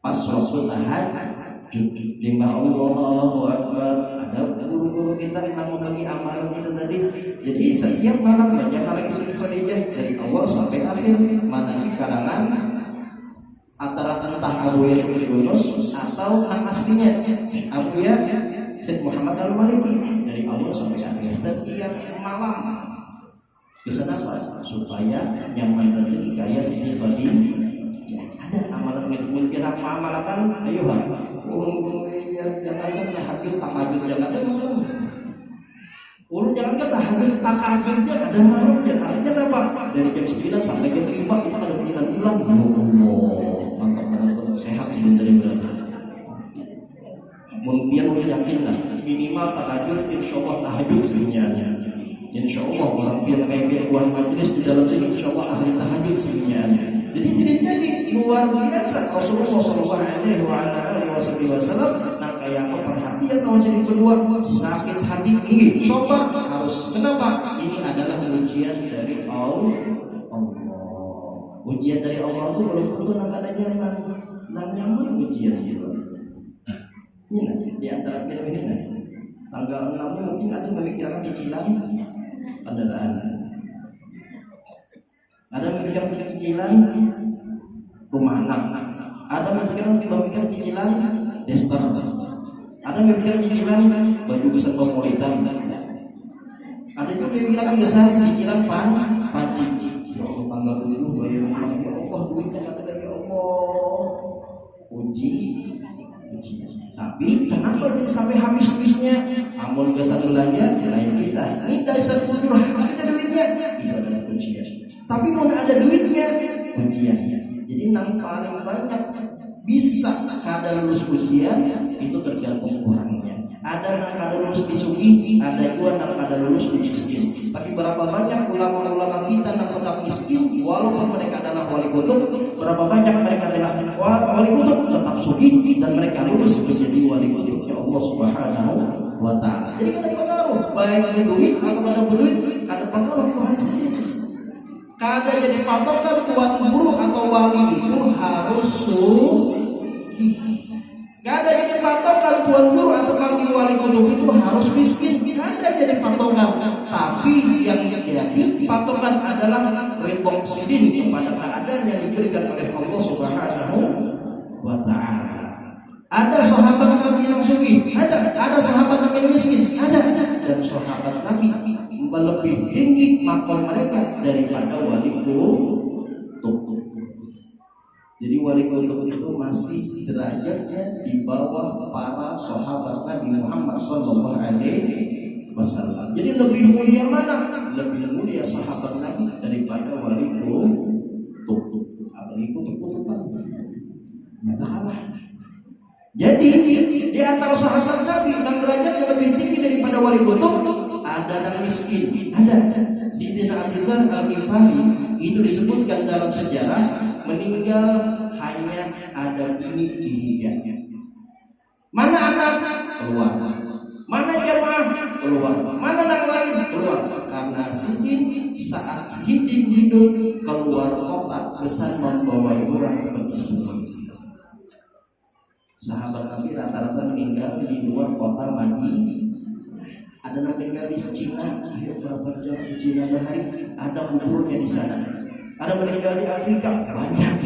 Pas waktu tahajud lima Allahu Akbar, ada guru-guru kita yang membagi amalan kita tadi. Jadi setiap malam baca manaqib Siti Khadijah dari awal sampai akhir. Manaqib karangan antara entah Abu Yunus atau yang aslinya Abu Syed Muhammad Al-Maliki dari awal sampai akhir setiap malam bisa nafas supaya nyaman rezeki kaya Siti Khadijah. Ada amalan mungkin apa amalkan ayo ulun jangan tahajud tahajud jangan ada malam ulun jangan tahajud tahajudnya ada malam dan artinya apa dari jam 9 sampai jam 5 kita ada pengiran hilang mantap sehat sih bener-bener. Biar udah yakin lah minimal tahajud insyaallah tahajud sebenarnya. Insya Allah orang pihak buah majelis di dalam sini insya Allah ahli tahajud semuanya. Jadi sini luar biasa Rasulullah SAW. Nah kayak perhatian tahun jadi kedua sakit hati tinggi, sobat harus. Kenapa? Ini adalah ujian dari Allah. Ujian dari Allah itu belum tentu nak adanya nyaman ujian itu. Ini di antara film ini tanggal 6 mungkin ada memikirkan cicilan kendaraan. Ada memikirkan cicilan rumah anak. Ada memikirkan cicilan destas. Ada memikirkan cicilan baju besar Cosmopolitan. Ada itu memikirkan cicilan panci. Ya Allah tanggal dulu bayar rumah. Ya Allah duitnya ada ya Allah. Uji. Tapi kenapa jadi sampai habis-habisnya? Amun gak belanja lain kisah. Ini dari satu ada duitnya. Itu adalah ujian. Tapi mau ada duitnya ujian. Jadi yang paling banyak bisa kadar lulus ujian itu tergantung orangnya. Ada yang kadar lulus disugi, ada juga yang kadar lulus miskin. Tapi berapa banyak ulama-ulama kita yang tetap miskin walaupun mereka adalah wali kutub, berapa banyak mereka adalah wali kutub tetap sugi dan mereka lulus menjadi wali kutubnya Allah Subhanahu wa Ta'ala. Jadi kada pengaruh baik ada duit atau kada berduit, kada pengaruh Tuhan sendiri. Kada jadi patokan tuan guru atau wali itu harus sugi. Kada jadi patokan tuan guru atau wali kutub itu harus miskin. Kada jadi patokan. Tapi yang yakin patokan adalah ridho sidin kepada keadaan yang diberikan oleh Allah Subhanahu wa Ta'ala. Ada sahabat Nabi yang sugih, ada sahabat Nabi yang miskin, ada. Dan sahabat Nabi melebihi tinggi makom mereka daripada wali kutub. Jadi wali kutub itu masih derajatnya di bawah para sahabat Nabi Muhammad sallallahu alaihi wasallam. Jadi lebih mulia mana? Lebih mulia sahabat Nabi daripada wali kutub. Apalagi kutub-kutuban. Nyata kalah. Jadi di antara sahabat Nabi yang derajatnya lebih tinggi daripada wali kutub ada yang miskin, ada. Sayyidina Abu Dzar Al-Ghifari itu disebutkan dalam sejarah meninggal hanya ada bini di hidungnya. Mana anak? Keluar. Mana jamaah? Keluar. Mana anak lain? Keluar. Karena Sidin saat hidup keluar kota kesan membawa orang berislam. Sahabat Nabi rata-rata meninggal di luar kota Madinah. Ada yang meninggal di Cina, berapa jam di Cina sehari, ada kuburnya di sana. Ada meninggal di Afrika, banyak.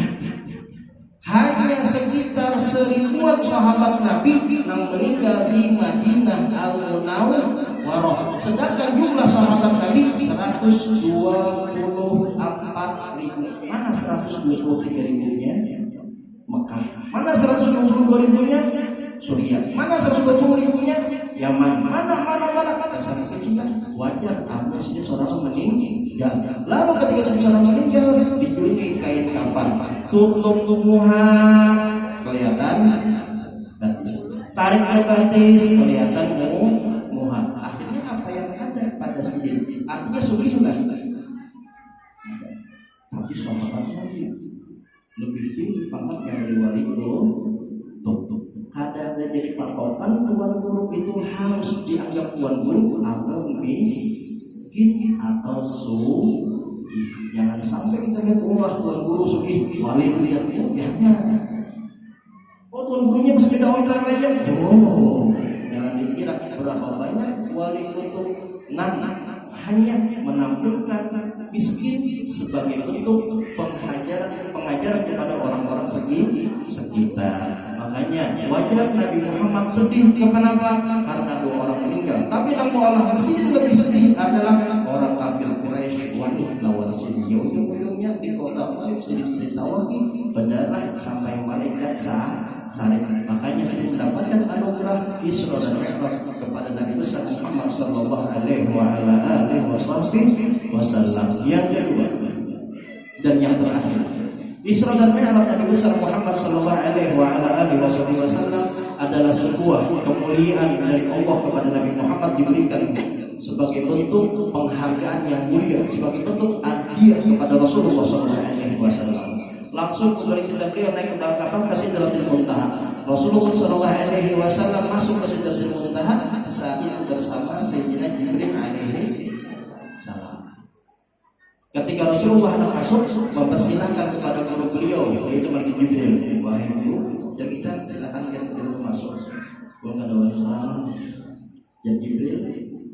Hanya sekitar 1000-an sahabat Nabi yang meninggal di Madinah Al-Munawwarah. Sedangkan jumlah sahabat Nabi 124.000. Mana 123.000-nya? Mekah. Mana 122.000-nya? Suriah. Mana 120.000-nya? Yaman. Mana sama sekitar wajar kamu sini seorang meninggal. Lalu ketika seorang meninggal diberi kain kafan, tutup muha kelihatan batis, tarik batis kelihatan muha. Akhirnya apa yang ada pada sini? Artinya sugi sudah. Tapi sahabat Nabi lebih tinggi pangkatnya dari wali kutub. Kadang jadi patokan tuan guru itu harus dianggap tuan guru atau miskin atau sugi. Jangan sampai kita lihat tuan guru sugi wali lihat jangan. Oh tuan gurunya bersepeda wanita lain. Oh jangan dikira berapa banyak wali kutub hanya menampilkan miskin sebagai bentuk pengajaran kepada orang-orang sekitar. Makanya wajar Nabi Muhammad sedih. Kenapa? Karena 2 orang meninggal. Tapi yang Allah sini lebih sedih adalah orang kafir Quraisy wanita lawan sini. Ujung-ujungnya di kota Taif sedih ditawaki berdarah sampai malaikat salib. Makanya sedih mendapatkan anugerah Isra dan Mi'raj kepada Nabi besar Muhammad sallallahu alaihi wasallam. Yang kedua dan yang terakhir, Isra dan Mi'raj Nabi besar Muhammad sallallahu alaihi wasallam adalah sebuah kemuliaan dari Allah kepada Nabi Muhammad, diberikan sebagai bentuk penghargaan yang mulia, sebagai bentuk hadiah kepada Rasulullah SAW. Langsung kemudian beliau naik ke Sidratul Muntaha. Rasulullah SAW masuk ke Sidratul Muntaha saat itu bersama Sayyidina Jibril alaihi salam. Ketika Rasulullah hendak masuk, mempersilahkan kepada guru beliau yaitu Malaikat Jibril, wahai guru, dan kita silakan kita masuk. Kalau ada orang dan Jibril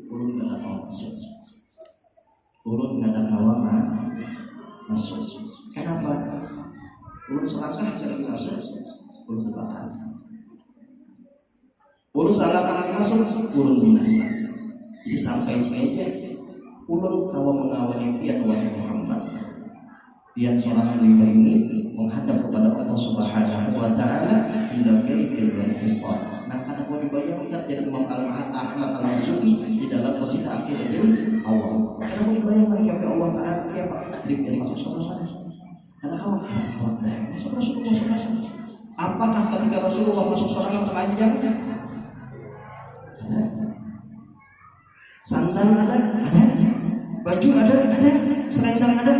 ulun kada kawan masuk. Ulun kada kawan masuk. Kenapa? Ulun selangkah lagi masuk, ulun terbakar. Ulun salah lagi masuk, ulun binasa. Jadi sampai sekian, ulun kawan mengawali pian wahai Muhammad. Pian seorang hamba ini menghadap kepada Allah Subhanahu Wa Taala hingga kaifil hisab. Nah, karena kau dibayangkan dari Imam Al-Mahad Ahmad Al-Mazuki di dalam qasidah akidah jadi awal. Karena kau dibayangkan kepada Allah Taala siapa? Dia masuk sana. Karena kawan masuk. Apakah ketika Rasulullah masuk sholat telanjang? Ada. Sandal ada. Baju ada. Serang ada.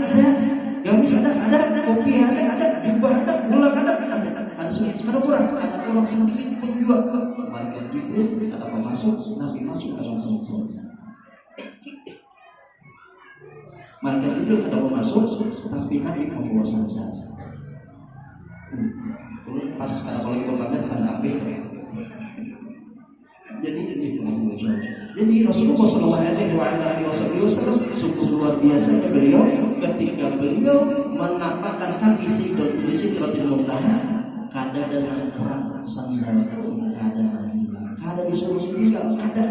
Gamis ada. Kopi ada. Jubah ada. Bulan ada. Ada kurang. Ada kurang sedikit pun juga. Malaikat Jibril ada masuk. Nabi masuk langsung. Malaikat Jibril ada masuk, tapi Nabi membawa saja. Pas kalau itu banget ada api. Jadi Rasulullah SAW sungguh luar biasa beliau ketika beliau menampakkan kaki Sidratul Muntaha, kada dengan perang sandal kada disuruh tinggal kada.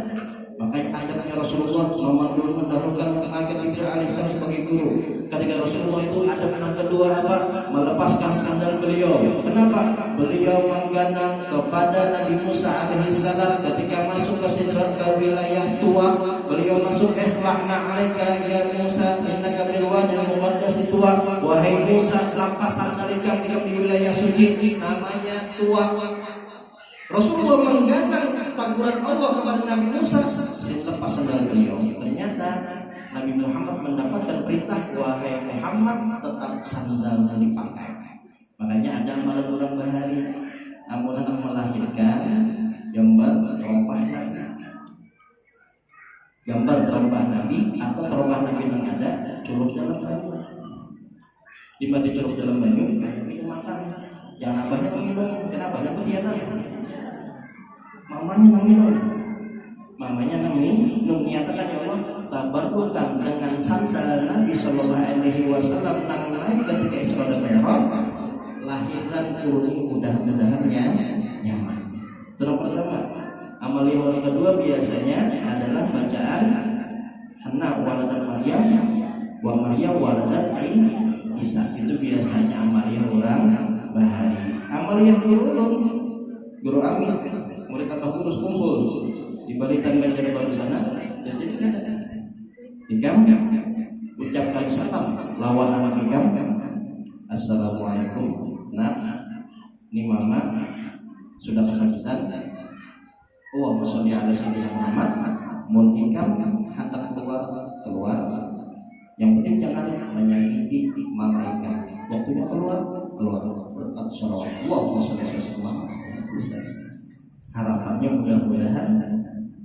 Makanya adabnya Rasulullah mendahulukan Malaikat Jibril alaihissalam sebagai guru. Ketika Rasulullah itu adab yang kedua apa? Melepaskan sandal beliau. Kenapa? Beliau menggandang kepada Nabi Musa alaihissalam ketika masuk ke Sidrat ke wilayah tua. Beliau masuk ihlahna alaika ya Musa innaka bil wadil muqaddas tua. Wahai Musa, lepas sandal ikam di wilayah suci namanya tua. Rasulullah menggandang teguran Allah kepada Nabi Musa lepas sandal beliau. Ternyata Nabi Muhammad mendapatkan perintah, wahai Muhammad tetap sandal dipakai. Makanya ada malam bulan bahari amunan melahirkan gambar terompah Nabi. Gambar terompah Nabi atau terompah Nabi yang ada curug dalam banyu. Di mana curug dalam banyu minum makan. Yang abahnya minum, kenapa? Yang ketianan. Mamanya minum niatan ya Allah tabarrukan dengan sandal Nabi sallallahu alaihi wasallam nang naik ketika Isra dan Mi'raj lahiran kuring mudah-mudahannya nyaman. Terus pertama amal yang kedua biasanya adalah bacaan Hanna waladat Maryam wa Maryam waladat Isa. Itu biasanya amal yang orang bahari. Amal yang guru Amin murid tambah kurus kumpul di baritan meja baru sana. Di sini ikam ucapkan salam lawan anak ikam. Assalamualaikum. Nah, ini mama sudah kesakitan. Allahumma sholli ala sayyidina Muhammad. Mun ikam hendak keluar. Yang penting jangan menyakiti mama ikam. Waktunya keluar berkat sholawat. Allahumma sholli ala sayyidina Muhammad. Harapannya mudah-mudahan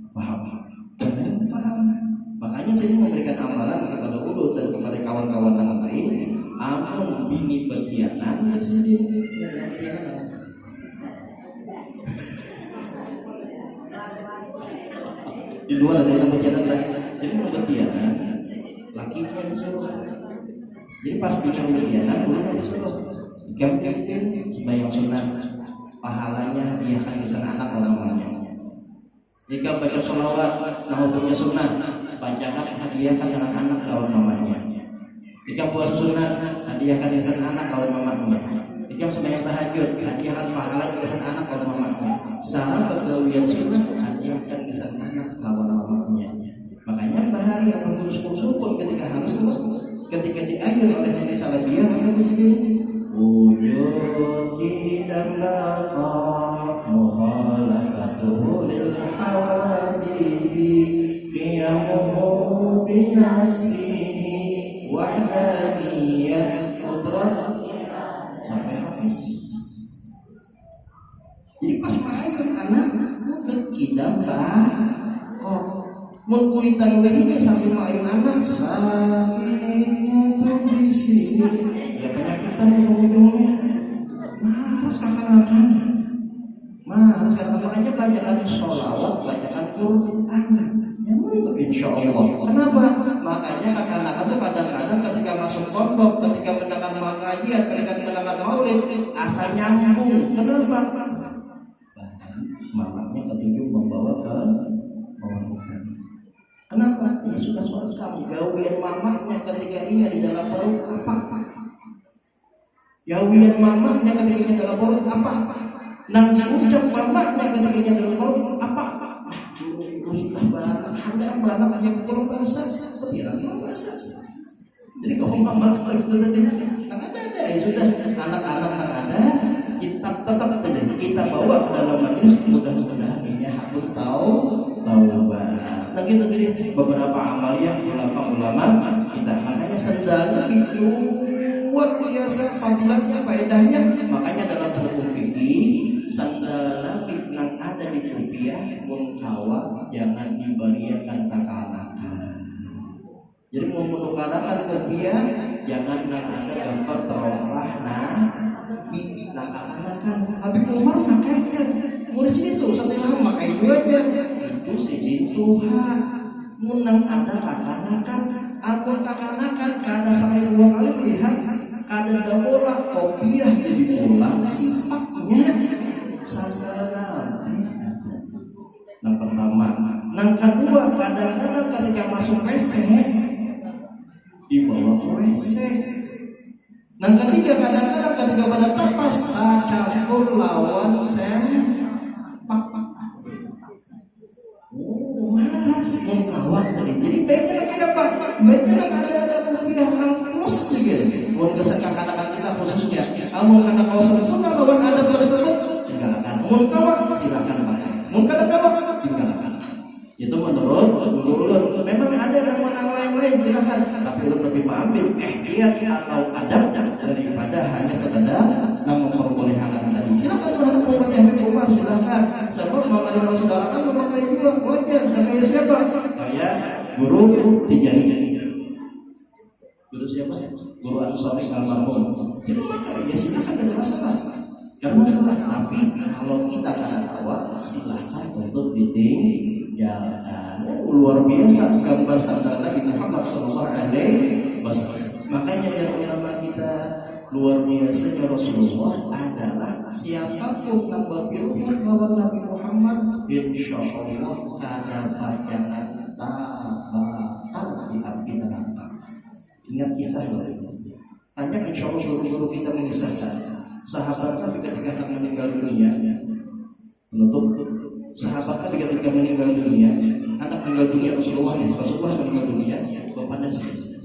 paham. Makanya saya memberikan amalan kepada Ulul dan kepada kawan-kawan yang lain. Amun bini berkhianat di luar ada yang berkhianat lagi. Jadi mau berkhianat lakinya disuruh. Jadi pas bini berkhianat ulun disuruh ikam sembahyang sunat. Pahalanya dia akan kisah anak orang-orangnya. Jika baca sholawat, nah hukumnya sunnah, bacakan hadiahkan dengan anak kawan mamanya. Jika puasa sunnah, hadiahkan kisah anak kawan mamanya. Jika sembahyang tahajud, hadiahkan pahala kisah anak kawan mamanya. Saat pergawian sunnah, hadiahkan kisah anak kawan mamanya. Makanya bahari yang mengurus-urus pun ketika harus ketika diayun oleh nenek Salafiyah sampai di sini. Wujud tidak laqa mukhalafatuhu lil hawadith qiyamu nafsihi wahdaniyat qudrat sampai habis. Jadi pas main anak kidam kok mun kuitan we sampai main anak sakitnya tuh di sini ya penyakitan ujung-ujungnya seakan-akan makanya bacaan sholawat, bacaan Quran yang itu insya Allah. Kenapa? Makanya anak-anak itu kadang-kadang ketika masuk pondok, ketika mendengar pengajian, ketika mendengar maulid, asal nyambung. Kenapa? Mamanya ketunjuk membawa ke Quran. Kenapa? Ya sudah sholat kamu. Gawian mamanya ketika ia di dalam perut apa? Gawian mamanya ketika ia di dalam perut apa? Nang diucap mamanya ketika ia di dalam perut apa? Sudah beranak, hanya beranak hanya kurang bahasa, sepian bahasa. Jadi kalau mama itu tadi, ada ya sudah anak-anak ada, kita tetap terjadi kita bawa ke dalam majlis mudah-mudahan ini aku tahu banget. Nah kita jadi beberapa amalia ulama kita makanya sendal itu luar biasa fadilatnya faedahnya makanya dalam hukum fikih sandal yang ada di rupiah mengkawa jangan diberikan kakak-kakak. Jadi mau menukarkan rupiah jangan ada gambar terorah bibi kakak-kakak. Tapi Umar makanya murid sini tuh satu sama makai dua aja itu sejin Tuhan menang ada kakak-kakak. Aku kakak-kakak kada sampai 2 kali melihat kada dapolah kopiah jadi pulang sifatnya sasaran. Yang pertama, yang kedua kadang-kadang ketika masuk WC dibawa ke WC. Yang ketiga kadang-kadang ketika pada tapas campur lawan sempak. Malas mengawal tadi. Jadi baiknya kayak apa? Baiknya ada rupiah yang plus juga. Mau kesekat anak-anak kita khususnya. Kamu anak kawasan sunnah lawan ada tersebut tinggalkan. Mau kawan silakan pakai. Mau kawan tinggalkan. Itu menurut ulun. Memang ada ramuan lain silakan. Tapi ulun lebih mengambil ikhtiar atau adab daripada hanya sekedar memperbolehkan tadi. Silakan Tuhan memperbolehkan rumah silakan. Sebab mengalir saudara kan memakai juga wajar. Kayak siapa? Kayak guru dijadi. Guru siapa? Guru Ansori almarhum. Jadi maka ya silakan ada masalah. Karena masalah. Tapi kalau kita kada tahu silakan untuk ditinggalkan. Luar biasa gambar sandal Nabi Muhammad SAW. Makanya ulama kita luar biasa Rasulullah adalah siapapun yang berpihak kepada Nabi Muhammad insya Allah kada bacaan tabakar di api neraka. Ingat kisah banyak insya Allah guru-guru kita mengisahkan sahabat Nabi ketika meninggal dunia menutup sahabat Nabi ketika meninggal dunia anak meninggal dunia Rasulullah meninggal dunia bapak dan selesai.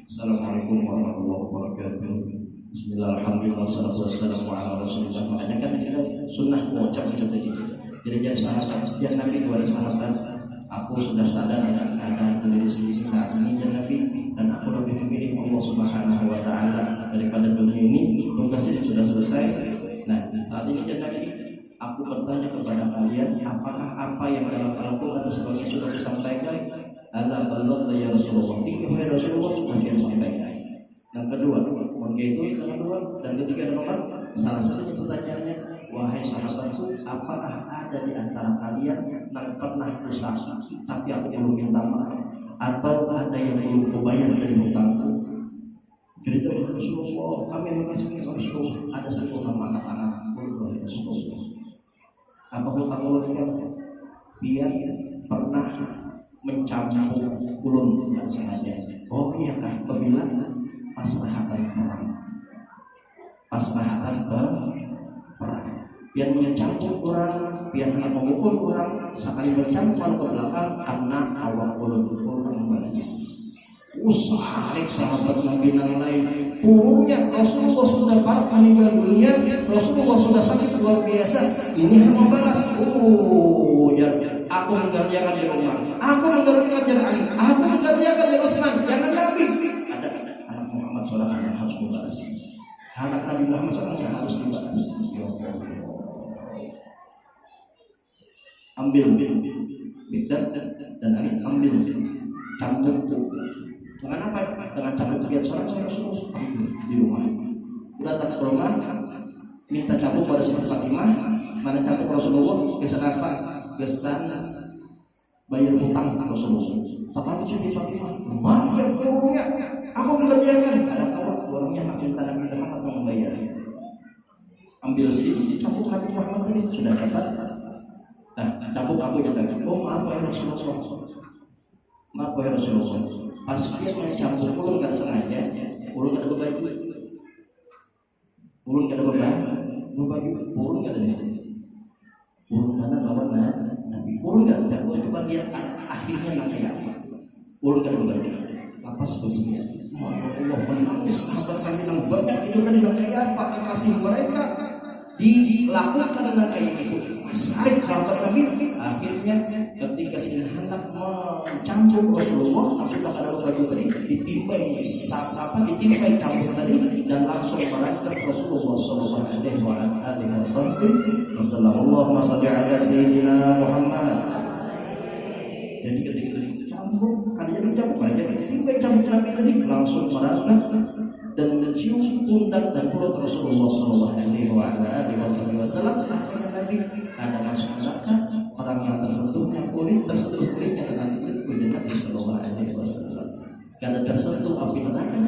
Assalamualaikum warahmatullahi wabarakatuh. Bismillahirrahmanirrahim. Wassalamualaikum warahmatullahi wabarakatuh. Makanya kan kita sunnah mengucap gitu. Jadi jangan sahabat, jangan Nabi kepada sahabat. Aku sudah sadar dengan keadaan diri sendiri saat ini jangan Nabi dan aku lebih memilih Allah Subhanahu Wa Taala daripada dunia ini. Tugas ini sudah selesai. Nah saat ini jangan Nabi. Aku bertanya kepada kalian, apakah apa yang dalam Al-Quran sebagainya sudah disampaikan? Ala balagha ya Rasulullah. Tinggal Rasulullah sudah disampaikan. Yang kedua, mungkin itu yang kedua dan ketiga nomor salah satu pertanyaannya, wahai sahabatku, apakah ada di antara kalian yang pernah dosa tapi aku belum minta maaf atau ada yang belum kubayar dari hutangku? Jadi dari Rasulullah, kami mengasih Rasulullah ada satu nama kata-kata Rasulullah. Apa hutang ulun kan? Biar pernah mencampur ulun dengan sengaja. Oh iya kan, apabila pasrahatan perang. Biar mencampur orang, biar hendak memukul orang, sekali bercampur ke belakang karena awak ulun membalas. Usaha sahabat Nabi yang lain punya Rasulullah sudah meninggal dunia, Rasulullah sudah sakit luar biasa. Ini yang membalas. Aku menggantikan Umar, aku menggantikan Ali, Nabi Muhammad SAW harus dibalas. Ya Allah. Ambil Mikdad dan Ali, ambil cambuk dengan apa? Dengan cambuk biar seorang Rasulullah di rumah. Udah datang ke rumah, minta cambuk pada Siti Fatimah. Mana cambuk Rasulullah? Gesan apa? Gesan bayar hutang Rasulullah. Apa Siti Fatimah? Mana yang kurungnya? Aku mengerjakan. Ada kalau warungnya minta Nabi Muhammad yang membayar. Ambil sedikit cambuk Nabi Muhammad ini sudah dapat. Nah, cambuk aku yang tadi. Oh maaf ya Rasulullah. Maaf ya Rasulullah. Pas dia mencambuk ulun kada sengaja, ulun kada berbaju. Ulun kada berbaju, ulun kada ada. Ulun mana lawan Nabi. Ulun kada ada. Coba lihat akhirnya nanti apa. Ulun kada berbaju. Lapas bersedia. Allah menangis. Sahabat kami yang banyak itu kan dengan kayak apa kekasih mereka dilakukan dengan kayak itu. Masalah sahabat kami akhirnya ketika sudah hendak mencambuk Rasulullah sudah ada baju tadi ditimpai cambuk tadi dan langsung merangkap Rasulullah Sallallahu Alaihi Wasallam. Allahumma shalli ala sayyidina Muhammad. Jadi ketika cambuk kalian cambuk aja ditimpai cambuk Nabi tadi langsung merangkap dan mencium pundak dan perut Rasulullah Sallallahu Alaihi Wasallam. Nabi ada masuk neraka orang yang tersentuhnya kulitnya dengan kulit Nabi Sallallahu Alaihi Wasallam. Karena tersentuh api neraka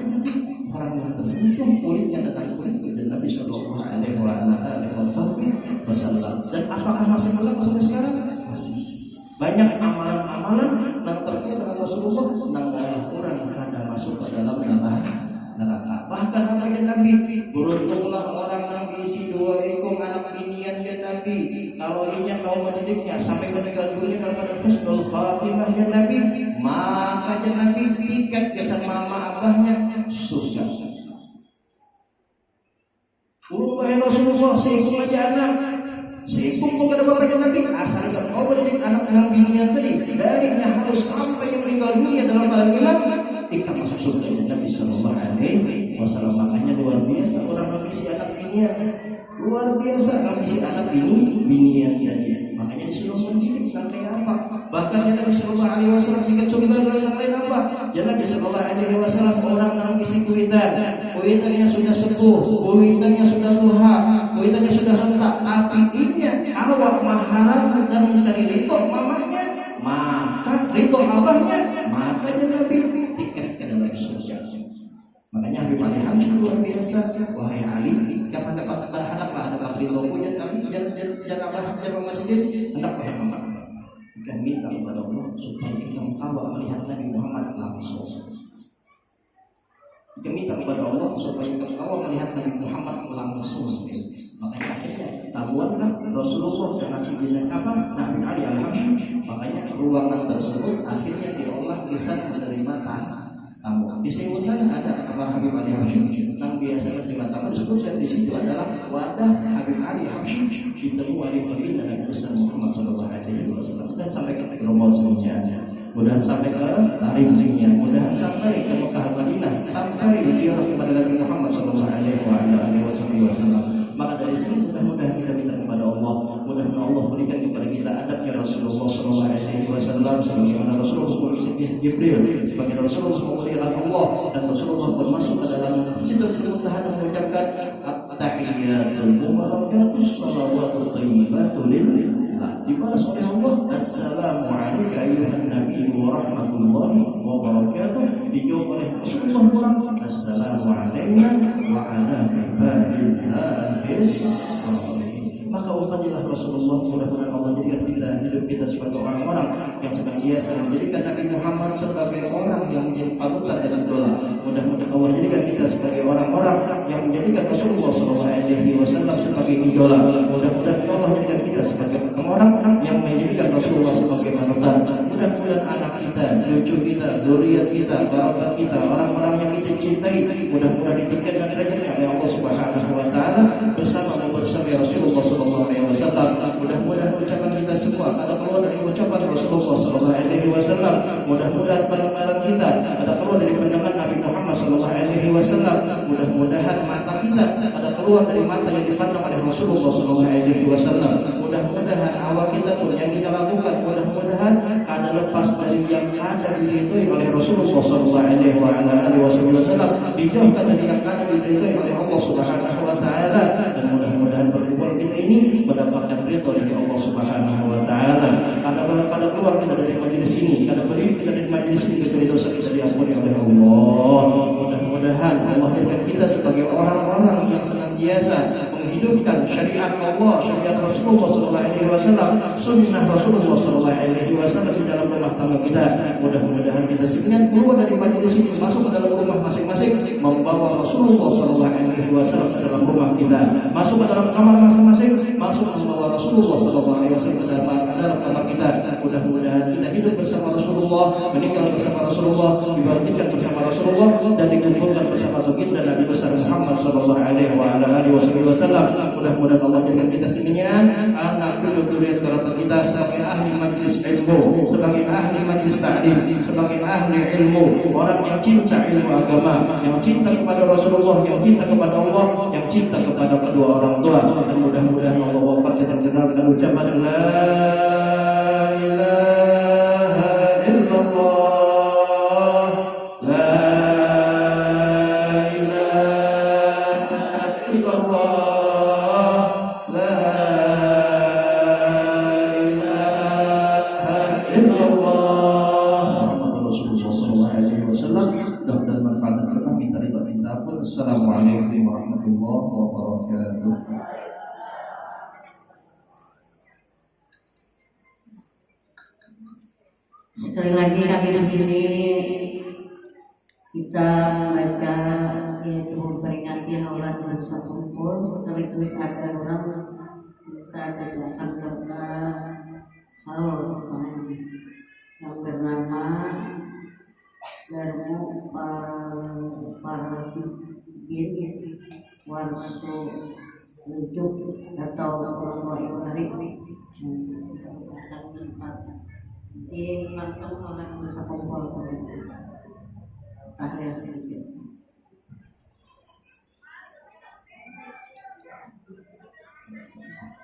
orang yang tersentuh kulitnya dengan kulit Nabi Sallallahu Alaihi Wasallam. Dan apakah masih berlaku sampai sekarang? Masih. Banyak amalan-amalan yang terkait dengan Rasulullah yang orang kada masuk ke dalam neraka. Bahkan kata Nabi, beruntunglah orang yang diisi 2 ekor anak binian ya Nabi. Kalau inya kau mendidiknya sampai meninggal dunia dalam keadaan husnul khatimah ya Nabi, maka ya Nabi pikat kesan mama abahnya susah. Wahai Rasulullah, sibuk aja anak, sibuk kepada bapaknya Nabi. Asal kau mendidik anak binian tadi, darinya harus sampai meninggal dunia dalam keadaan hilang. Kita masuk surga Nabi Sallallahu Alaihi Wasallam. Makanya luar biasa orang mengisi anak binian, luar biasa mengisi anak binian tadi. Makanya disuruh mendidik kayak apa. Bahkan Nabi Sallallahu Alaihi Wasallam jika contoh yang lain apa? Nabi Sallallahu Alaihi Wasallam orang mengisi kuitannya sudah sepuh, kuitannya sudah tua, kuitannya sudah rentak, tapi ini awak maharat dan mencari ridho mamanya, maka ridho abahnya, makanya Nabi makanya Habib Ali Hamid luar biasa. Wahai Ali, kapan-kapan hadaplah ada bakri logo jangan masih hendak mama. Kita minta kepada Allah supaya kita kawal melihat Nabi Muhammad langsung. Kita minta kepada Allah supaya kita kawal melihat Nabi Muhammad langsung. Makanya akhirnya tahuanlah Rasulullah dengan sini apa Nabi Ali Al-Hamid. Makanya ruangan tersebut akhirnya diolah lisan menerima tamu. Disebutkan ada apa Habib Ali Hamid yang biasa kasih tamu disebutkan di situ adalah wadah Habib Ali Hamid ditemui oleh baginda Nabi Muhammad Sallallahu Alaihi Wasallam dan sampai ke Romawi semuanya. Mudah sampai ke Tarimnya, mudah sampai ke Mekah Madinah, sampai ziarah kepada Nabi Muhammad Sallallahu Alaihi Wasallam. Maka dari sini sudah mudah kita minta kepada Allah, mudah-mudahan Allah berikan kepada kita adabnya Rasulullah Sallallahu Alaihi Wasallam sebagaimana Rasulullah Jibril, sebagaimana Rasulullah memuliakan Allah dan Rasulullah pun masuk ke dalam Sidratul Muntaha dan mengucapkan at-tahiyatul mubarakatus shalawatul thayyibatul lillah. Dibalas oleh Allah, assalamu alayka ayyuhan nabi wa rahmatullahi wa barakatuh. Dijawab oleh Rasulullah pun, assalamu alayna wa ala ibadillahis shalihin. Maka umpatilah Rasulullah, mudah-mudahan Allah jadikan kita hidup kita sebagai orang-orang yang senantiasa menjadikan Nabi Muhammad sebagai orang yang menjadi panutan dalam doa. Mudah-mudahan Allah jadikan kita sebagai orang-orang yang menjadikan Rasulullah SAW sebagai idola. Mudah-mudahan Allah jadikan kita sebagai orang yang menjadikan Rasulullah sebagai panutan. Mudah-mudahan anak kita, cucu kita, zuriat kita, kerabat kita, orang-orang yang kita cintai, mudah-mudahan ditingkatkan derajatnya oleh Allah Subhanahu wa taala bersama Rasulullah Sallallahu Alaihi Wasallam. Mudah-mudahan ucapan kita semua ada keluar dari ucapan Rasulullah Sallallahu Alaihi Wasallam. Mudah-mudahan barang-barang kita ada keluar dari pandangan Nabi Muhammad Sallallahu Alaihi Wasallam. Mudah-mudahan mata kita ada Rasulullah SAW. Mudah-mudahan awal kita pun yang kita lakukan, mudah-mudahan ada lepas dari yang ada diridhoi oleh Rasulullah SAW, dijauhkan dari yang ada diridhoi oleh Allah Subhanahu Wa Taala, dan mudah-mudahan perkumpulan kita ini mendapatkan ridho dari Allah Subhanahu Wa Taala. Karena keluar kita dari majelis ini, karena berdiri kita dari majelis ini, kecuali dosa kita diampuni oleh Allah. Mudah-mudahan Allah jadikan kita sebagai orang-orang yang senantiasa menghidupkan syariat Allah, syariat Rasulullah SAW, sunnah Rasulullah SAW di dalam rumah tangga kita. Mudah-mudahan kita sekalian keluar dari majelis ini, masuk ke dalam rumah masing-masing, membawa Rasulullah SAW ke dalam rumah kita, masuk ke dalam kamar masing-masing, masuk membawa Rasulullah SAW ke dalam kamar kita. Mudah-mudahan kita hidup bersama Rasulullah, meninggal bersama Rasulullah, dibangkitkan bersama Rasulullah, dan dikumpulkan bersama baginda Nabi besar Muhammad SAW. Mudah-mudahan Allah jadikan kita sekalian anak cucu zuriat kerabat kita sebagai ahli majelis ilmu, sebagai ahli majelis ta'lim, sebagai ahli ilmu, orang yang cinta ilmu agama, yang cinta kepada Rasulullah, yang cinta kepada Allah, yang cinta kepada kedua orang tua. Dan mudah-mudahan Allah wafatkan dengan ucapan la ilaha illallah, la ilaha illallah, la ilaha illallah, Muhammadur Rasulullah SAW. Dan manfaat kita minta kita pun. Assalamualaikum warahmatullahi wabarakatuh. Sekali lagi kami di sini kita membaca yaitu memperingati haulan bersatu kumpul, sekaligus ada orang kita bacakan karena haul yang bernama Darmu Parabin Warsu Lujuk atau orang tua ibu hari ini langsung sholat bersama kumpul tahlil.